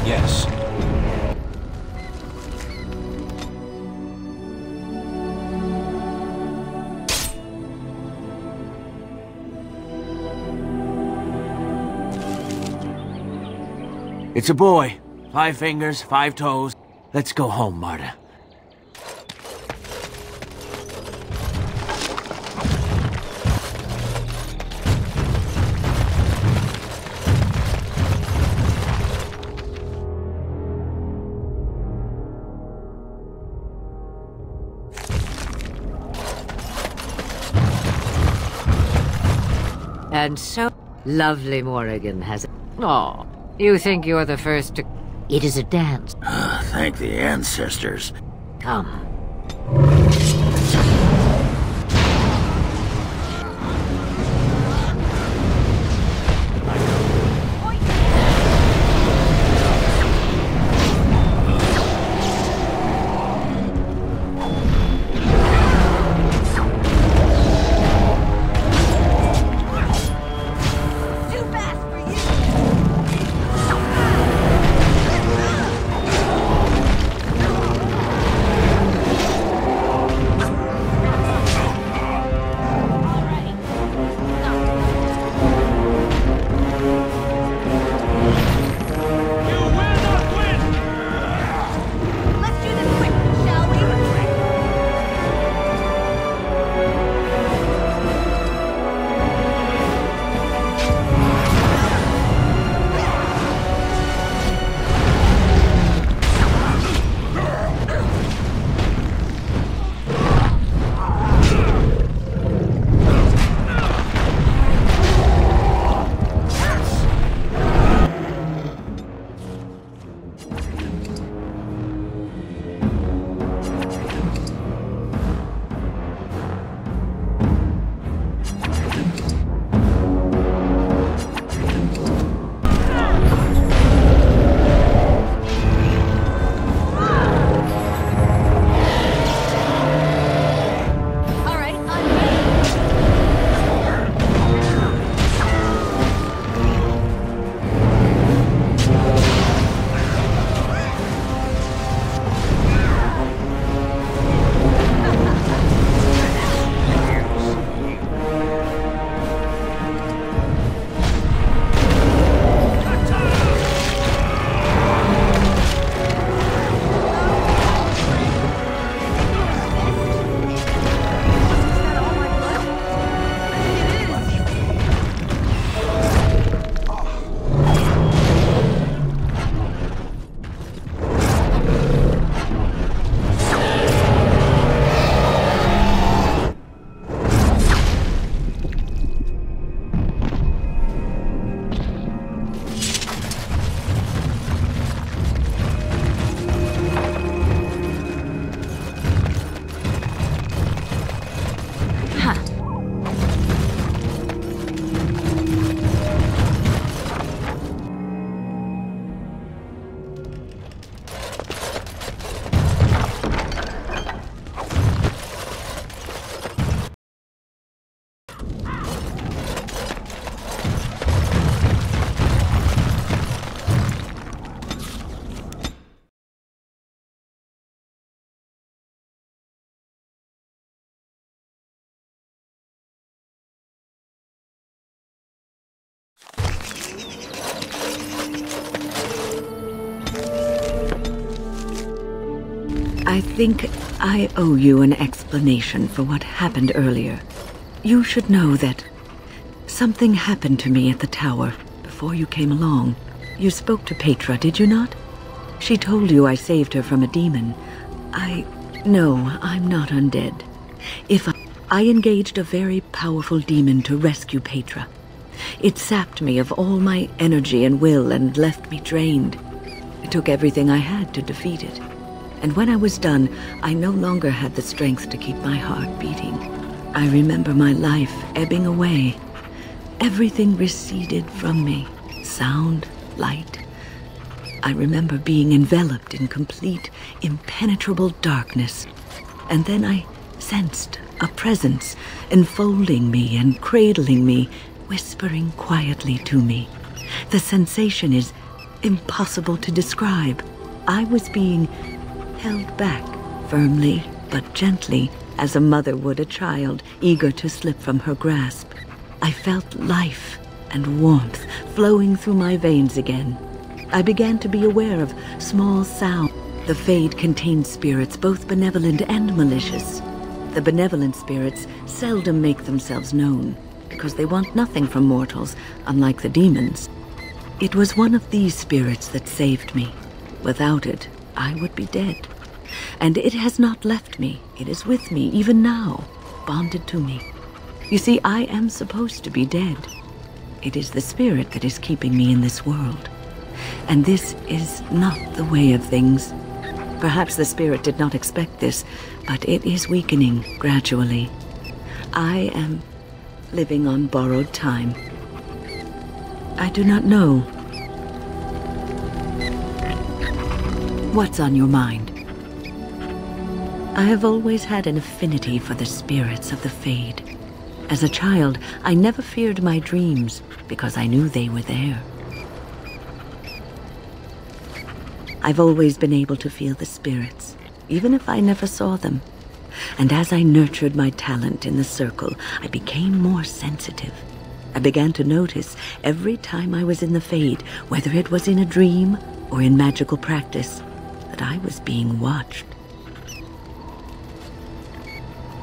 Yes. It's a boy. 5 fingers, 5 toes. Let's go home, Marta. And so, lovely Morrigan has it. Oh, you think you're the first to... It is a dance. Thank the ancestors. Come. I think I owe you an explanation for what happened earlier. You should know that something happened to me at the tower before you came along. You spoke to Petra, did you not? She told you I saved her from a demon. No, I'm not undead. I engaged a very powerful demon to rescue Petra. It sapped me of all my energy and will and left me drained. It took everything I had to defeat it. And when I was done, I no longer had the strength to keep my heart beating. I remember my life ebbing away. Everything receded from me. Sound, light. I remember being enveloped in complete, impenetrable darkness. And then I sensed a presence enfolding me and cradling me, whispering quietly to me. The sensation is impossible to describe. I was being held back, firmly but gently, as a mother would a child, eager to slip from her grasp. I felt life and warmth flowing through my veins again. I began to be aware of small sounds. The Fade contains spirits both benevolent and malicious. The benevolent spirits seldom make themselves known, because they want nothing from mortals, unlike the demons. It was one of these spirits that saved me. Without it, I would be dead. And it has not left me. It is with me, even now, bonded to me. You see, I am supposed to be dead. It is the spirit that is keeping me in this world. And this is not the way of things. Perhaps the spirit did not expect this, but it is weakening gradually. I am living on borrowed time. I do not know. What's on your mind? I have always had an affinity for the spirits of the Fade. As a child, I never feared my dreams because I knew they were there. I've always been able to feel the spirits, even if I never saw them. And as I nurtured my talent in the circle, I became more sensitive. I began to notice every time I was in the Fade, whether it was in a dream or in magical practice, that I was being watched.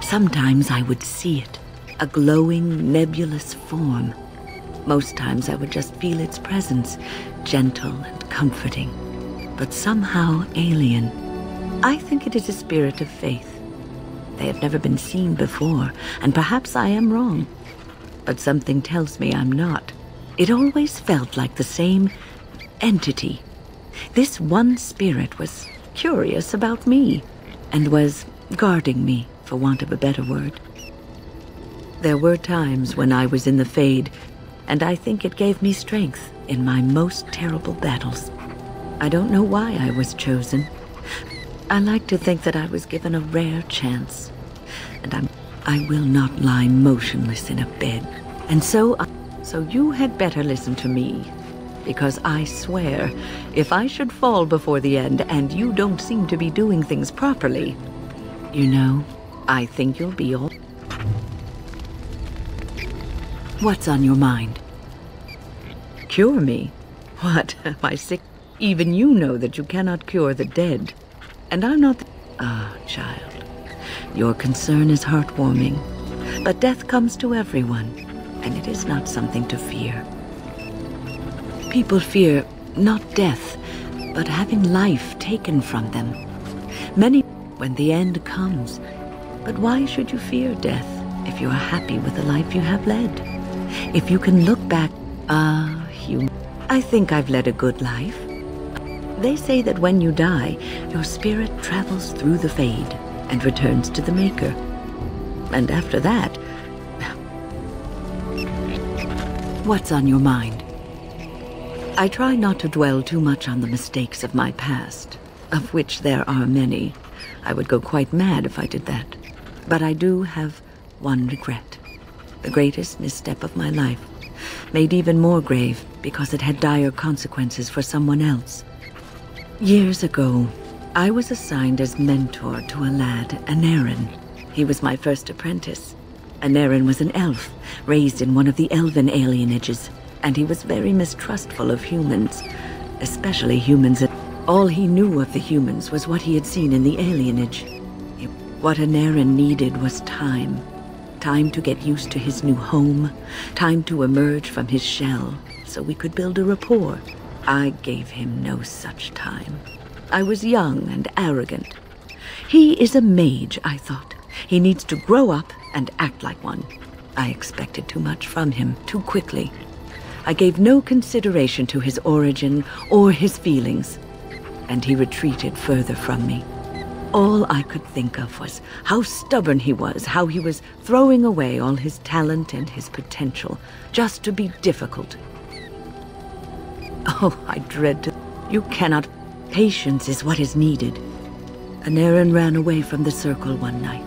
Sometimes I would see it, a glowing, nebulous form. Most times I would just feel its presence, gentle and comforting, but somehow alien. I think it is a spirit of faith. They have never been seen before, and perhaps I am wrong. But something tells me I'm not. It always felt like the same entity. This one spirit was curious about me, and was guarding me, for want of a better word. There were times when I was in the Fade, and I think it gave me strength in my most terrible battles. I don't know why I was chosen. I like to think that I was given a rare chance, and I will not lie motionless in a bed. And so you had better listen to me, because I swear, if I should fall before the end and you don't seem to be doing things properly, you know, I think you'll be all... What's on your mind? Cure me? What, am I sick? Even you know that you cannot cure the dead. And I'm not... Ah, child, your concern is heartwarming. But death comes to everyone, and it is not something to fear. People fear not death, but having life taken from them. Many, when the end comes. But why should you fear death if you are happy with the life you have led? If you can look back, human. I think I've led a good life. They say that when you die, your spirit travels through the Fade and returns to the Maker. And after that... What's on your mind? I try not to dwell too much on the mistakes of my past, of which there are many. I would go quite mad if I did that. But I do have one regret. The greatest misstep of my life, made even more grave because it had dire consequences for someone else. Years ago, I was assigned as mentor to a lad, Anarin. He was my first apprentice. Anarin was an elf, raised in one of the elven alienages, and he was very mistrustful of humans, especially humans. All he knew of the humans was what he had seen in the alienage. What Anarin needed was time. Time to get used to his new home, time to emerge from his shell, so we could build a rapport. I gave him no such time. I was young and arrogant. He is a mage, I thought. He needs to grow up and act like one. I expected too much from him, too quickly. I gave no consideration to his origin or his feelings, and he retreated further from me. All I could think of was how stubborn he was, how he was throwing away all his talent and his potential, just to be difficult. Oh, I dread to... You cannot... Patience is what is needed. Anarin ran away from the circle one night.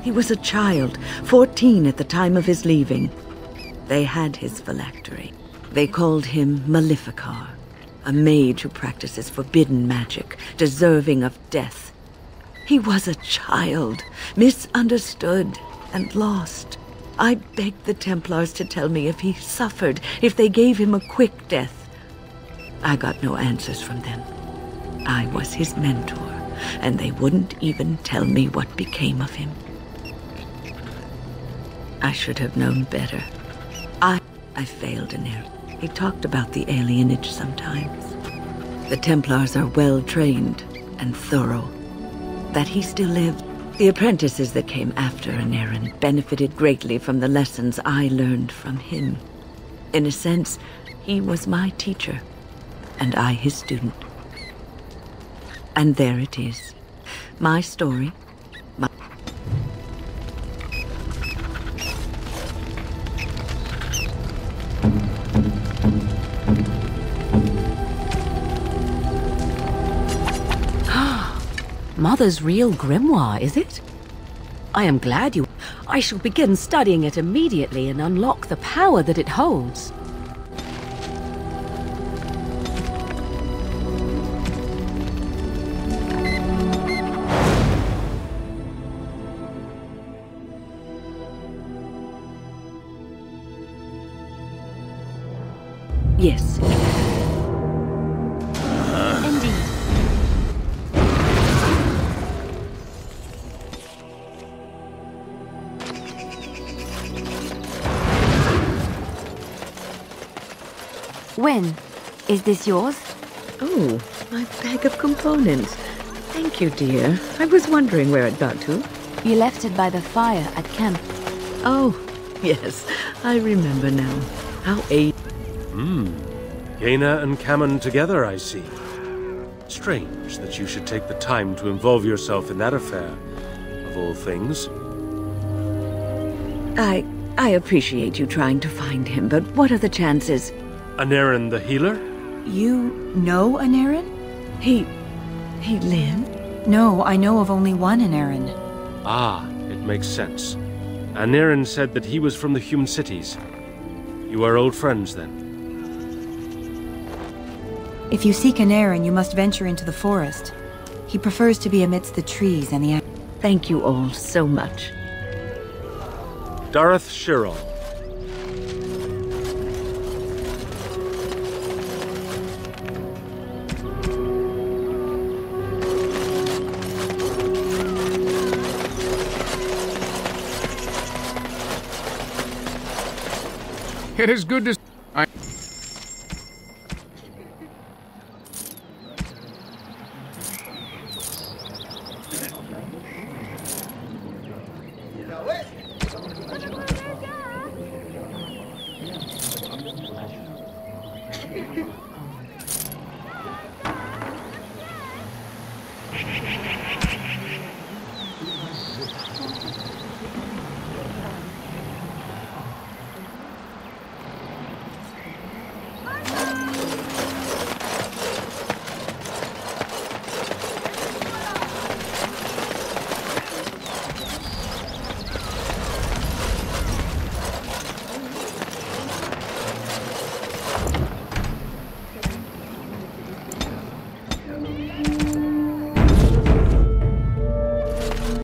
He was a child, 14 at the time of his leaving. They had his phylactery. They called him Maleficar. A mage who practices forbidden magic, deserving of death. He was a child, misunderstood and lost. I begged the Templars to tell me if he suffered, if they gave him a quick death. I got no answers from them. I was his mentor, and they wouldn't even tell me what became of him. I should have known better. I failed in there. He talked about the alienage sometimes. The Templars are well trained and thorough. That he still lived. The apprentices that came after Aneurin benefited greatly from the lessons I learned from him. In a sense, he was my teacher, and I his student. And there it is. My story. Mother's real grimoire, is it? I am glad you... I shall begin studying it immediately and unlock the power that it holds. Yes. Indeed. When? Is this yours? Oh, my bag of components. Thank you, dear. I was wondering where it got to. You left it by the fire at camp. Oh, yes. I remember now. How Jaina and Cammon together, I see. Strange that you should take the time to involve yourself in that affair, of all things. I appreciate you trying to find him, but what are the chances? Aneurin the healer? You know Aneurin? He lived? No, I know of only one Aneurin. Ah, it makes sense. Aneurin said that he was from the human cities. You are old friends, then? If you seek Aneurin, you must venture into the forest. He prefers to be amidst the trees and the... Thank you all so much. Dareth Shirol. It is good to...